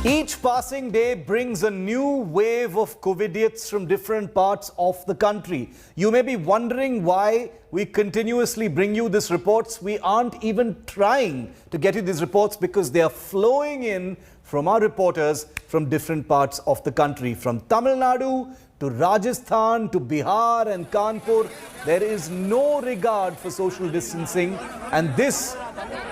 Each passing day brings a new wave of Covidiots from different parts of the country. You may be wondering why we continuously bring you these reports. We aren't even trying to get you these reports because they are flowing in from our reporters from different parts of the country. From Tamil Nadu to Rajasthan to Bihar and Kanpur, there is no regard for social distancing, and this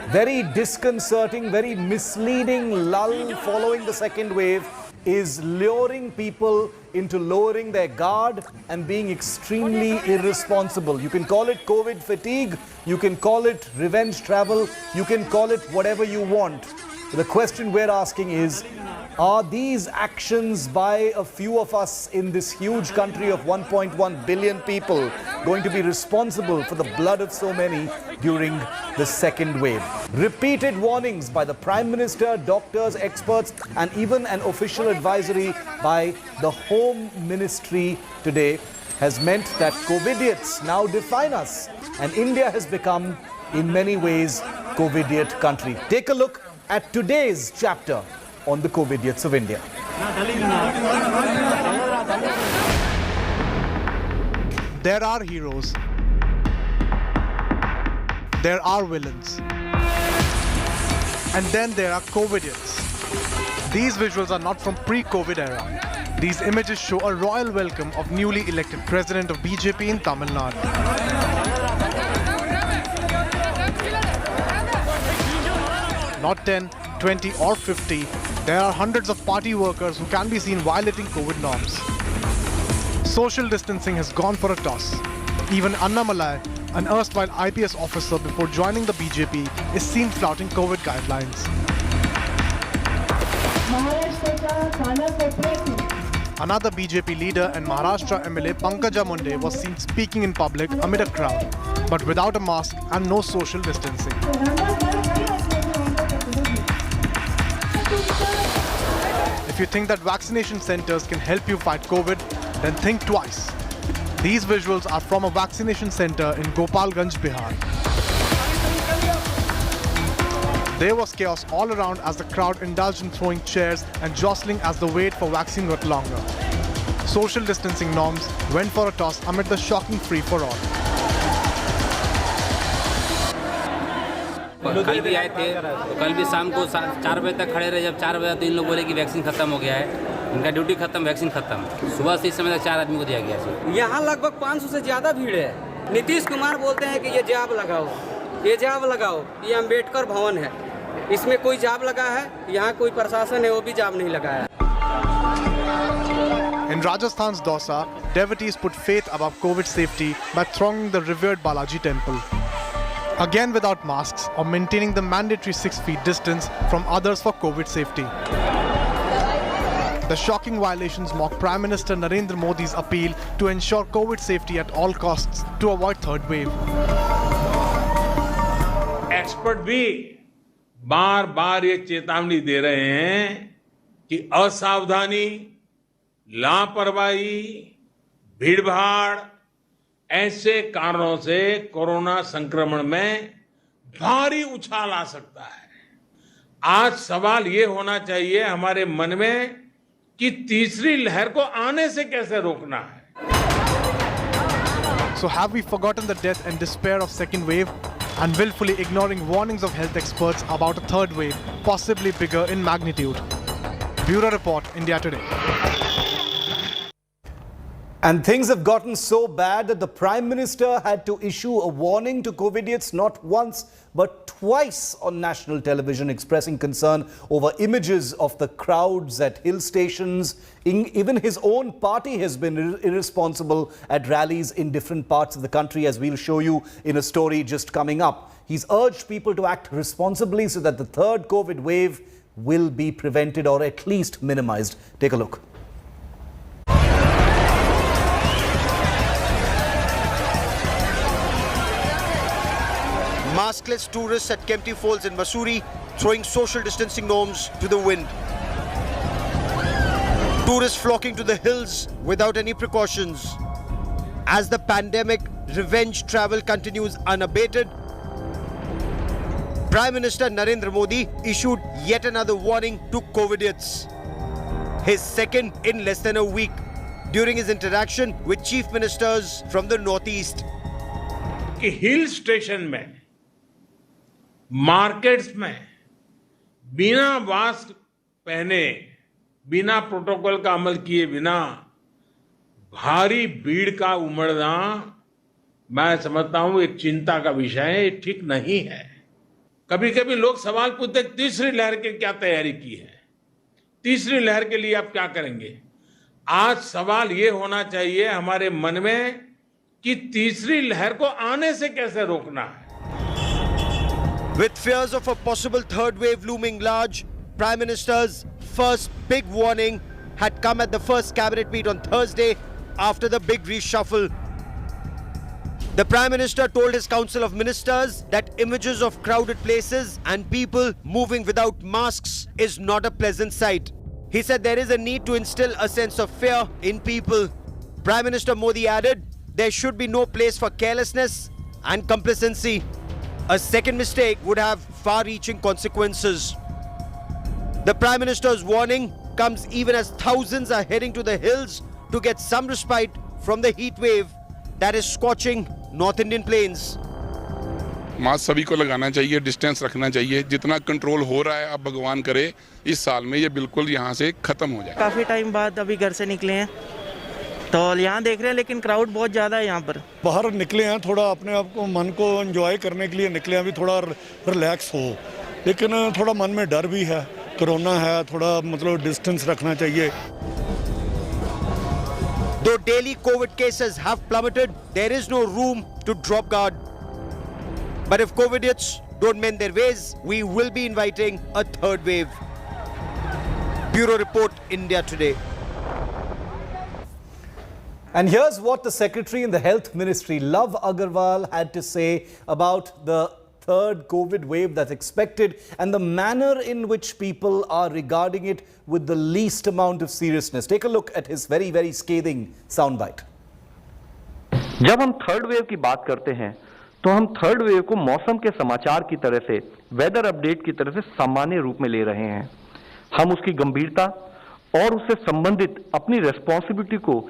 very disconcerting, very misleading lull following the second wave is luring people into lowering their guard and being extremely irresponsible. You can call it COVID fatigue, you can call it revenge travel, you can call it whatever you want. The question we're asking is, are these actions by a few of us in this huge country of 1.1 billion people going to be responsible for the blood of so many during the second wave? Repeated warnings by the Prime Minister, doctors, experts, and even an official advisory by the Home Ministry today has meant that Covidiots now define us, and India has become, in many ways, Covidiot country. Take a look at today's chapter on the Covidiots of India. There are heroes. There are villains. And then there are Covidiots. These visuals are not from pre-Covid era. These images show a royal welcome of newly elected president of BJP in Tamil Nadu. Not 10, 20 or 50, there are hundreds of party workers who can be seen violating COVID norms. Social distancing has gone for a toss. Even Annamalai, an erstwhile IPS officer before joining the BJP, is seen flouting COVID guidelines. Another BJP leader and Maharashtra MLA Pankaja Munde was seen speaking in public amid a crowd, but without a mask and no social distancing. If you think that vaccination centers can help you fight COVID, then think twice. These visuals are from a vaccination center in Gopalganj, Bihar. There was chaos all around as the crowd indulged in throwing chairs and jostling as the wait for vaccine got longer. Social distancing norms went for a toss amid the shocking free-for-all. कल भी आए थे तो कल भी शाम को 4 बजे तक खड़े रहे. जब 4 बजे तो इन लोग बोले कि वैक्सीन खत्म हो गया है, इनका ड्यूटी खत्म, वैक्सीन खत्म. सुबह से इस समय तक 4 आदमी को दिया गया है. यहाँ लगभग 500 से ज़्यादा भीड़ है. नीतीश कुमार बोलते हैं कि ये जाब लगाओ, ये जाब लगाओ. ये अम्बेडकर भवन है, इसमें कोई जाब लगा है? यहाँ कोई प्रशासन है, वो भी जाब नहीं लगाया. In Rajasthan's Dausa, devotees put faith above COVID safety by thronging the revered Balaji temple. Again without masks or maintaining the mandatory 6 feet distance from others for COVID safety. The shocking violations mock Prime Minister Narendra Modi's appeal to ensure COVID safety at all costs to avoid third wave. Expert भी बार बार ये चेतावनी दे रहे हैं कि असावधानी, लापरवाही, भीड़भाड़ ऐसे कारणों से कोरोना संक्रमण में भारी उछाल आ सकता है. आज सवाल ये होना चाहिए हमारे मन में कि तीसरी लहर को आने से कैसे रोकना है. So have we forgotten the death and despair of second wave and willfully ignoring warnings of health experts about a third wave, possibly bigger in magnitude? Bureau Report, India Today. And things have gotten so bad that the Prime Minister had to issue a warning to Covidiots not once but twice on national television, expressing concern over images of the crowds at hill stations. Even his own party has been irresponsible at rallies in different parts of the country, as we'll show you in a story just coming up. He's urged people to act responsibly so that the third COVID wave will be prevented or at least minimized. Take a look. Maskless tourists at Kempty Falls in Mussoorie throwing social distancing norms to the wind. Tourists flocking to the hills without any precautions. As the pandemic revenge travel continues unabated, Prime Minister Narendra Modi issued yet another warning to Covidiots. His second in less than a week during his interaction with chief ministers from the Northeast. कि hill station में, markets में बिना mask पहने, बिना protocol का अमल किए बिना भारी भीड़ का उमड़ना, मैं समझता हूं एक चिंता का विषय है, ठीक नहीं है। कभी कभी लोग सवाल पूछते हैं तीसरी लहर की क्या तैयारी की है, तीसरी लहर के लिए आप क्या करेंगे। आज सवाल ये होना चाहिए हमारे मन में कि तीसरी लहर को आने से कैसे रोकना है। With fears of a possible third wave looming large, Prime Minister's first big warning had come at the first cabinet meet on Thursday after the big reshuffle. The Prime Minister told his Council of Ministers that images of crowded places and people moving without masks is not a pleasant sight. He said there is a need to instill a sense of fear in people. Prime Minister Modi added there should be no place for carelessness and complacency. A second mistake would have far-reaching consequences. The Prime Minister's warning comes even as thousands are heading to the hills to get some respite from the heat wave that is scorching North Indian plains. Mask सभी को लगाना चाहिए, distance रखना चाहिए। जितना control हो रहा है, अब भगवान करे इस साल में ये बिल्कुल यहाँ से खत्म हो जाए। काफ़ी टाइम बाद अभी घर से निकले हैं तो यहाँ देख रहे हैं, लेकिन क्राउड बहुत ज़्यादा है यहाँ पर। बाहर निकले हैं, थोड़ा अपने आप को मन को एंजॉय करने के लिए निकले हैं, अभी थोड़ा रिलैक्स हो, लेकिन थोड़ा मन में डर भी है, कोरोना है, थोड़ा मतलब डिस्टेंस रखना चाहिए। Though daily COVID cases have plummeted, there is no room to drop guard. But if Covidiots don't mend their ways, we will be inviting a third wave. Bureau Report, India Today. And here's what the Secretary in the Health Ministry, Love Agarwal, had to say about the third COVID wave that's expected and the manner in which people are regarding it with the least amount of seriousness. Take a look at his very, very scathing soundbite. जब हम third wave की बात करते हैं तो हम third wave को मौसम के समाचार की तरह से, वेदर अपडेट की तरह से सामान्य रूप में ले रहे हैं। हम उसकी गंभीरता और उससे संबंधित अपनी रेस्पॉन्सिबिलिटी को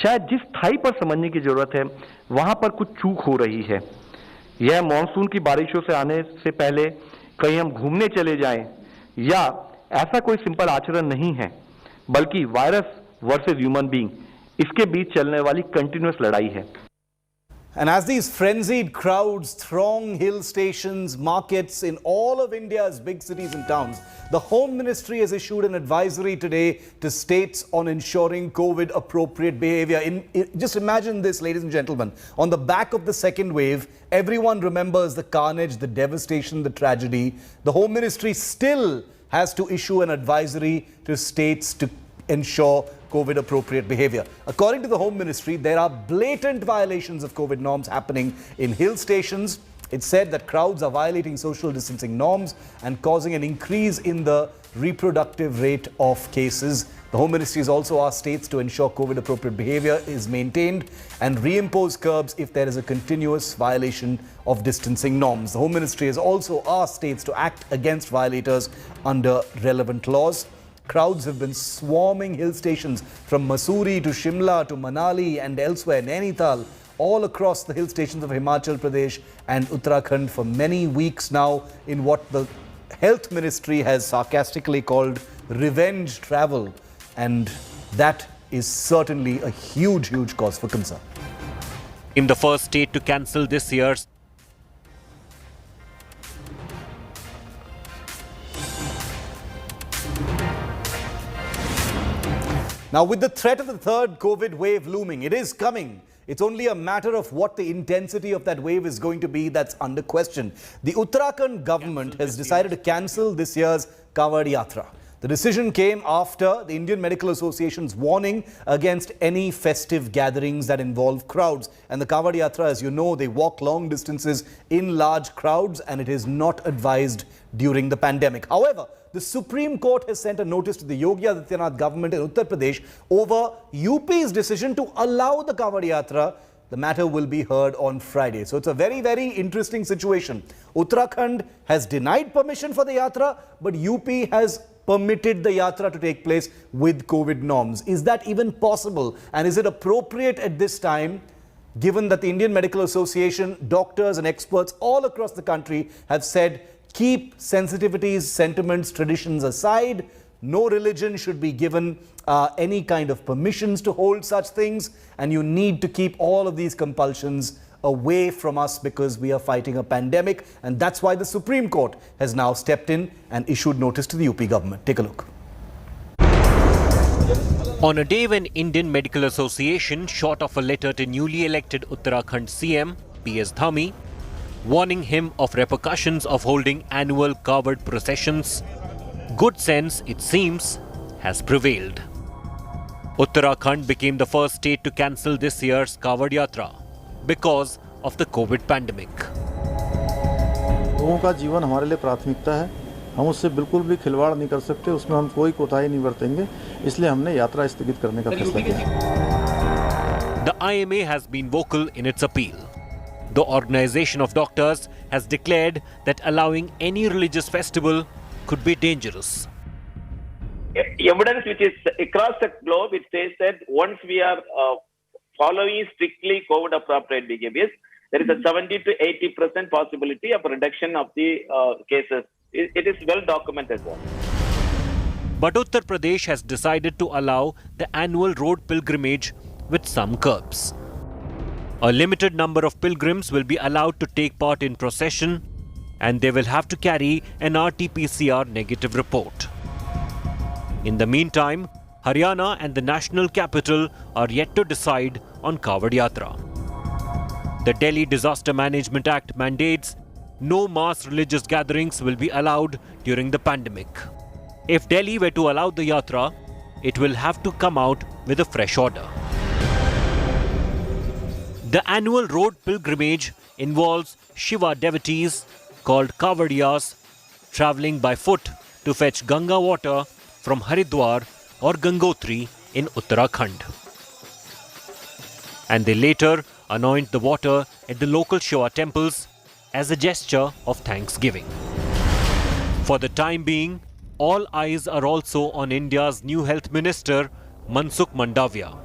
शायद जिस स्थाई पर समझने की जरूरत है, वहां पर कुछ चूक हो रही है। यह मॉनसून की बारिशों से आने से पहले कहीं हम घूमने चले जाएं या ऐसा कोई सिंपल आचरण नहीं है, बल्कि वायरस वर्सेस ह्यूमन बीइंग, इसके बीच चलने वाली कंटिन्यूअस लड़ाई है। And as these frenzied crowds throng hill stations, markets in all of India's big cities and towns, the Home Ministry has issued an advisory today to states on ensuring COVID-appropriate behavior. Just imagine this, ladies and gentlemen. On the back of the second wave, everyone remembers the carnage, the devastation, the tragedy. The Home Ministry still has to issue an advisory to states to ensure COVID-appropriate behavior. According to the Home Ministry, there are blatant violations of COVID norms happening in hill stations. It's said that crowds are violating social distancing norms and causing an increase in the reproductive rate of cases. The Home Ministry has also asked states to ensure COVID-appropriate behavior is maintained and reimpose curbs if there is a continuous violation of distancing norms. The Home Ministry has also asked states to act against violators under relevant laws. Crowds have been swarming hill stations from Mussoorie to Shimla to Manali and elsewhere, Nainital, all across the hill stations of Himachal Pradesh and Uttarakhand for many weeks now in what the Health Ministry has sarcastically called revenge travel. And that is certainly a huge, huge cause for concern. In the first state to cancel this year's Now, with the threat of the third COVID wave looming, it is coming. It's only a matter of what the intensity of that wave is going to be that's under question. The Uttarakhand government has decided to cancel this year's Covidiots. The decision came after the Indian Medical Association's warning against any festive gatherings that involve crowds. And the Covidiots, as you know, they walk long distances in large crowds and it is not advised during the pandemic. However, the Supreme Court has sent a notice to the Yogi Adityanath government in Uttar Pradesh over UP's decision to allow the Covidiots The matter will be heard on Friday. So it's a very, very interesting situation. Uttarakhand has denied permission for the yatra, but UP has permitted the yatra to take place with COVID norms. Is that even possible? And is it appropriate at this time, given that the Indian Medical Association, doctors and experts all across the country have said, keep sensitivities, sentiments, traditions aside. No religion should be given any kind of permissions to hold such things. And you need to keep all of these compulsions away from us because we are fighting a pandemic. And that's why the Supreme Court has now stepped in and issued notice to the UP government. Take a look. On a day when Indian Medical Association shot off a letter to newly elected Uttarakhand CM, PS Dhami, warning him of repercussions of holding annual covered processions, good sense, it seems, has prevailed. Uttarakhand became the first state to cancel this year's Covid Yatra because of the COVID pandemic. लोगों का जीवन हमारे लिए प्राथमिकता है, हम उससे बिल्कुल भी खिलवाड़ नहीं कर सकते, उसमें हम कोई कोताही नहीं बरतेंगे, इसलिए हमने यात्रा स्थगित करने का फैसला किया. The IMA has been vocal in its appeal. The Organization of Doctors has declared that allowing any religious festival could be dangerous. Evidence which is across the globe, it says that once we are following strictly COVID appropriate behaviors, there is a 70 to 80% possibility of reduction of the cases. It is well documented. But Uttar Pradesh has decided to allow the annual road pilgrimage with some curbs. A limited number of pilgrims will be allowed to take part in procession, and they will have to carry an RT-PCR negative report. In the meantime, Haryana and the national capital are yet to decide on Covid Yatra. The Delhi Disaster Management Act mandates no mass religious gatherings will be allowed during the pandemic. If Delhi were to allow the Yatra, it will have to come out with a fresh order. The annual road pilgrimage involves Shiva devotees called Covidiots travelling by foot to fetch Ganga water from Haridwar or Gangotri in Uttarakhand. And they later anoint the water at the local Shiva temples as a gesture of thanksgiving. For the time being, all eyes are also on India's new Health Minister Mansukh Mandavia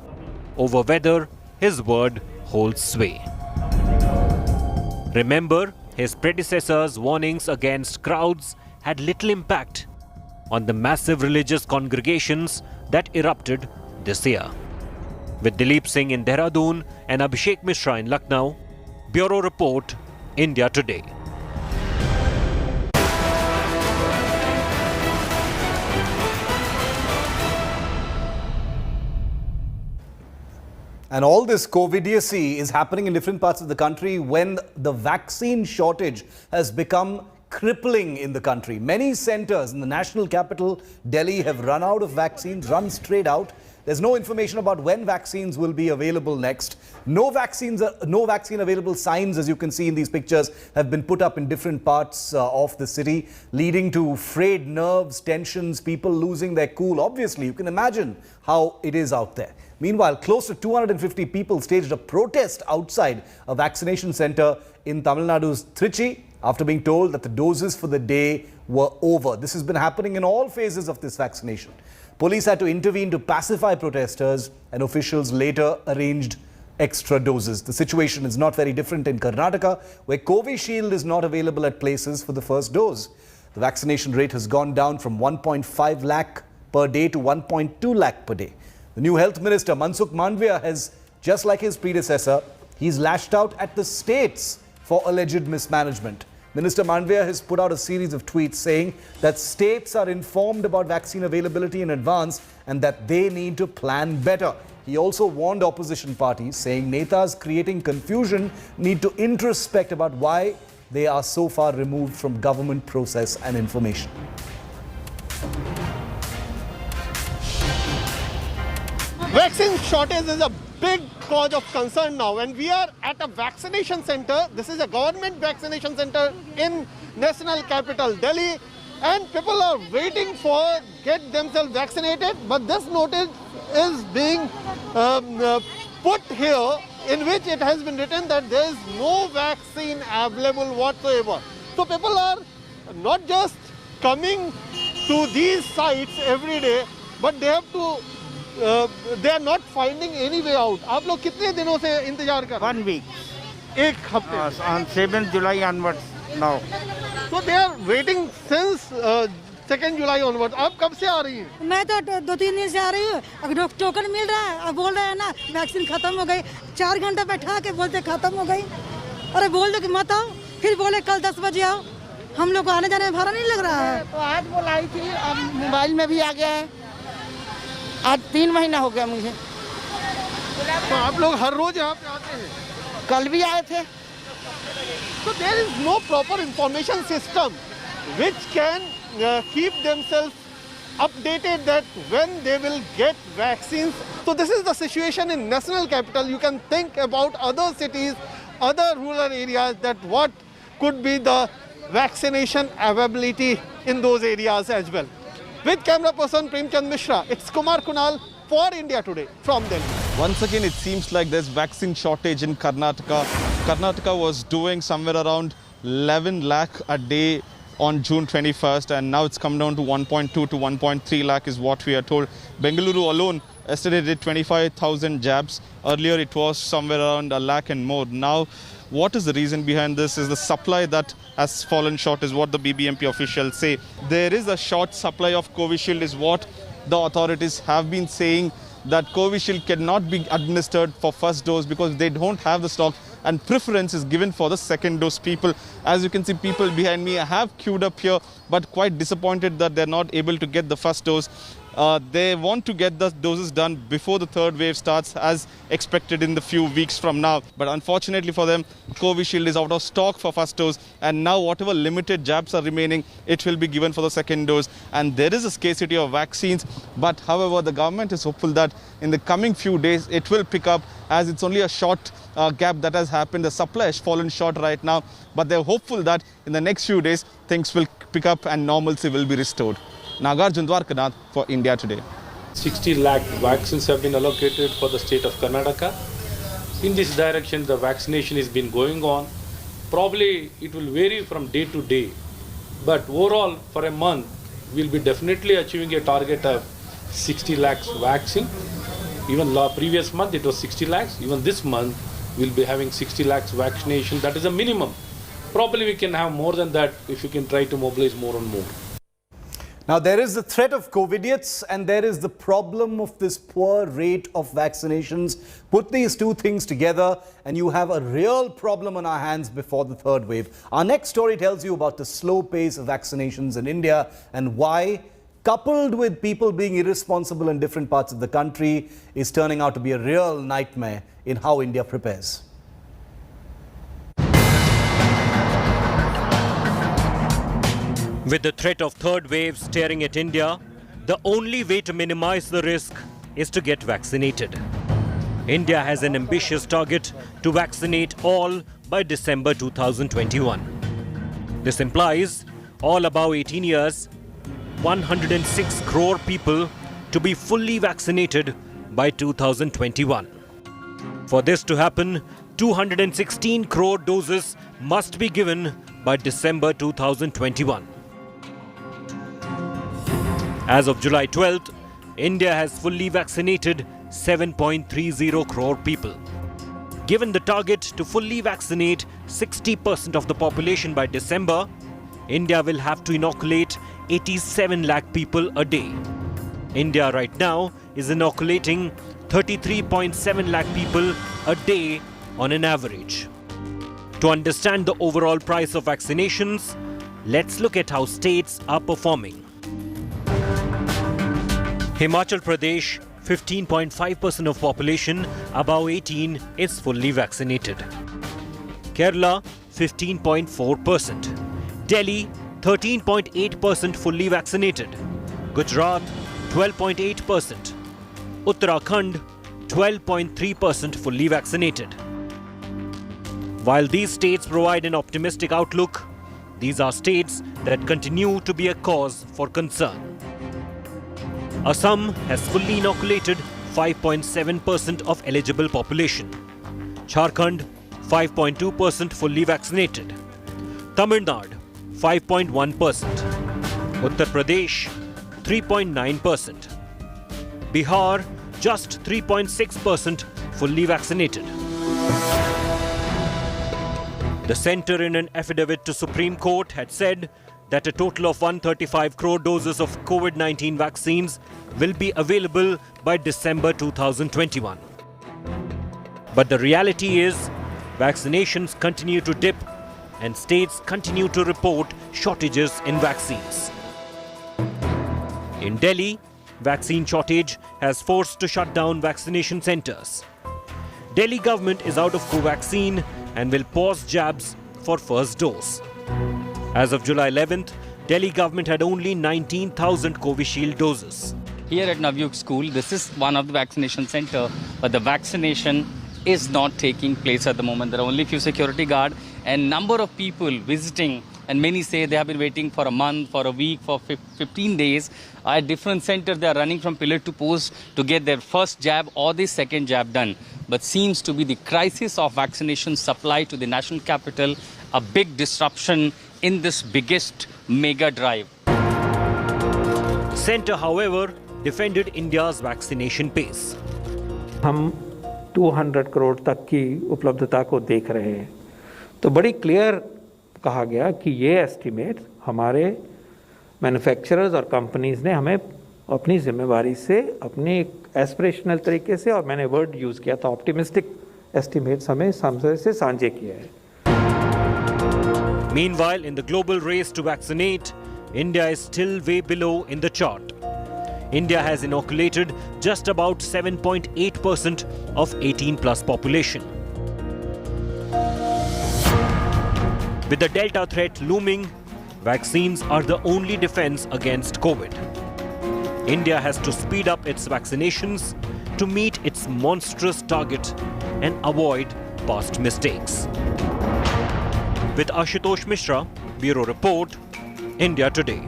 over whether his word holds sway. Remember, his predecessor's warnings against crowds had little impact on the massive religious congregations that erupted this year. With Dilip Singh in Dehradun and Abhishek Mishra in Lucknow, Bureau Report, India Today. And all this Covidiots is happening in different parts of the country when the vaccine shortage has become crippling in the country. Many centers in the national capital, Delhi, have run out of vaccines, run straight out. There's no information about when vaccines will be available next. No vaccine available signs, as you can see in these pictures, have been put up in different parts of the city, leading to frayed nerves, tensions, people losing their cool. Obviously, you can imagine how it is out there. Meanwhile, close to 250 people staged a protest outside a vaccination center in Tamil Nadu's Trichy after being told that the doses for the day were over. This has been happening in all phases of this vaccination. Police had to intervene to pacify protesters, and officials later arranged extra doses. The situation is not very different in Karnataka, where Covishield is not available at places for the first dose. The vaccination rate has gone down from 1.5 lakh per day to 1.2 lakh per day. The new health minister, Mansukh Mandavia, has, just like his predecessor, he's lashed out at the states for alleged mismanagement. Minister Mandavia has put out a series of tweets saying that states are informed about vaccine availability in advance and that they need to plan better. He also warned opposition parties, saying netas creating confusion need to introspect about why they are so far removed from government process and information. Vaccine shortage is a big cause of concern now. When we are at a vaccination center, this is a government vaccination center in national capital Delhi, and people are waiting for get themselves vaccinated, but this notice is being put here in which it has been written that there is no vaccine available whatsoever. So people are not just coming to these sites every day, but they have to, they are not finding any way out. आप लोग कितने दिनों से इंतजार कर? 1 week. एक हफ्ते. On 7th July onwards now. So they are waiting since 2nd July onwards. आप कब से आ रही हैं? मैं तो 2-3 दिन से आ रही हूँ. अब टोकन मिल रहा है. अब बोल रहे हैं ना वैक्सीन खत्म हो गई. 4 घंटा बैठा के बोलते खत्म हो गई. अरे बोल दो कि मत आओ. फिर बोले कल 10 बजे आओ. हम लोग को आने जाने में भाड़ा नहीं लग रहा है. तो आज बुलाई थी, अब मोबाइल में भी आ गया है. आज 3 महीना हो गया मुझे. तो आप लोग हर रोज यहाँ पे आते हैं? कल भी आए थे. So there is no proper information system which can keep themselves updated that when they will get vaccines. So this is the situation in national capital. You can think about other cities, other rural areas, that what could be the vaccination availability in those areas as well. With camera person Premchand Mishra, it's Kumar Kunal for India Today from Delhi. Once again, it seems like there's vaccine shortage in Karnataka. Karnataka was doing somewhere around 11 lakh a day on June 21st, and now it's come down to 1.2 to 1.3 lakh is what we are told. Bengaluru alone yesterday did 25,000 jabs. Earlier it was somewhere around a lakh and more. Now, what is the reason behind this? Is the supply that has fallen short is what the BBMP officials say. There is a short supply of Covishield is what the authorities have been saying, that Covishield cannot be administered for first dose because they don't have the stock, and preference is given for the second dose people. As you can see, people behind me have queued up here, but quite disappointed that they're not able to get the first dose. They want to get the doses done before the third wave starts as expected in the few weeks from now. But unfortunately for them, Covishield is out of stock for first dose, and now whatever limited jabs are remaining, it will be given for the second dose. And there is a scarcity of vaccines, but however, the government is hopeful that in the coming few days, it will pick up, as it's only a short gap that has happened. The supply has fallen short right now, but they're hopeful that in the next few days, things will pick up and normalcy will be restored. Nagarjun Dwarkanath for India Today. 60 lakh vaccines have been allocated for the state of Karnataka. In this direction, the vaccination has been going on. Probably it will vary from day to day, but overall for a month, we'll be definitely achieving a target of 60 lakhs vaccine. Even previous month it was 60 lakhs. Even this month, we'll be having 60 lakhs vaccination. That is a minimum. Probably we can have more than that if we can try to mobilize more and more. Now, there is the threat of Covidiots and there is the problem of this poor rate of vaccinations. Put these two things together and you have a real problem on our hands before the third wave. Our next story tells you about the slow pace of vaccinations in India and why, coupled with people being irresponsible in different parts of the country, is turning out to be a real nightmare in how India prepares. With the threat of third wave staring at India, the only way to minimize the risk is to get vaccinated. India has an ambitious target to vaccinate all by December 2021. This implies all above 18 years, 106 crore people to be fully vaccinated by 2021. For this to happen, 216 crore doses must be given by December 2021. As of July 12th, India has fully vaccinated 7.30 crore people. Given the target to fully vaccinate 60% of the population by December, India will have to inoculate 87 lakh people a day. India right now is inoculating 33.7 lakh people a day on an average. To understand the overall price of vaccinations, let's look at how states are performing. Himachal Pradesh, 15.5% of population above 18 is fully vaccinated. Kerala, 15.4%. Delhi, 13.8% fully vaccinated. Gujarat, 12.8%. Uttarakhand, 12.3% fully vaccinated. While these states provide an optimistic outlook, these are states that continue to be a cause for concern. Assam has fully inoculated 5.7% of eligible population. Jharkhand, 5.2% fully vaccinated. Tamil Nadu, 5.1%. Uttar Pradesh, 3.9%. Bihar, just 3.6% fully vaccinated. The centre in an affidavit to Supreme Court had said that a total of 135 crore doses of COVID-19 vaccines will be available by December 2021. But the reality is, vaccinations continue to dip and states continue to report shortages in vaccines. In Delhi, vaccine shortage has forced to shut down vaccination centres. Delhi government is out of Covaxin and will pause jabs for first dose. As of July 11th, Delhi government had only 19,000 Covishield doses. Here at Navyug School, this is one of the vaccination center, but the vaccination is not taking place at the moment. There are only few security guard and number of people visiting, and many say they have been waiting for a month, for a week, for 15 days. At different centers, they are running from pillar to post to get their first jab or the second jab done. But seems to be the crisis of vaccination supply to the national capital, a big disruption in this biggest mega drive. Centre, however, defended India's vaccination pace. हम 200 करोड़ तक की उपलब्धता को देख रहे हैं, तो बड़ी क्लियर कहा गया कि ये एस्टीमेट हमारे मैन्युफैक्चरर्स और कंपनीज ने हमें अपनी जिम्मेवारी से, अपनी एस्पिरेशनल तरीके से, और मैंने वर्ड यूज़ किया था ऑप्टिमिस्टिक एस्टीमेट्स, हमें सामने से साझे किया है. Meanwhile, in the global race to vaccinate, India is still way below in the chart. India has inoculated just about 7.8% of 18+ population. With the Delta threat looming, vaccines are the only defense against COVID. India has to speed up its vaccinations to meet its monstrous target and avoid past mistakes. With Ashutosh Mishra, Bureau Report, India Today.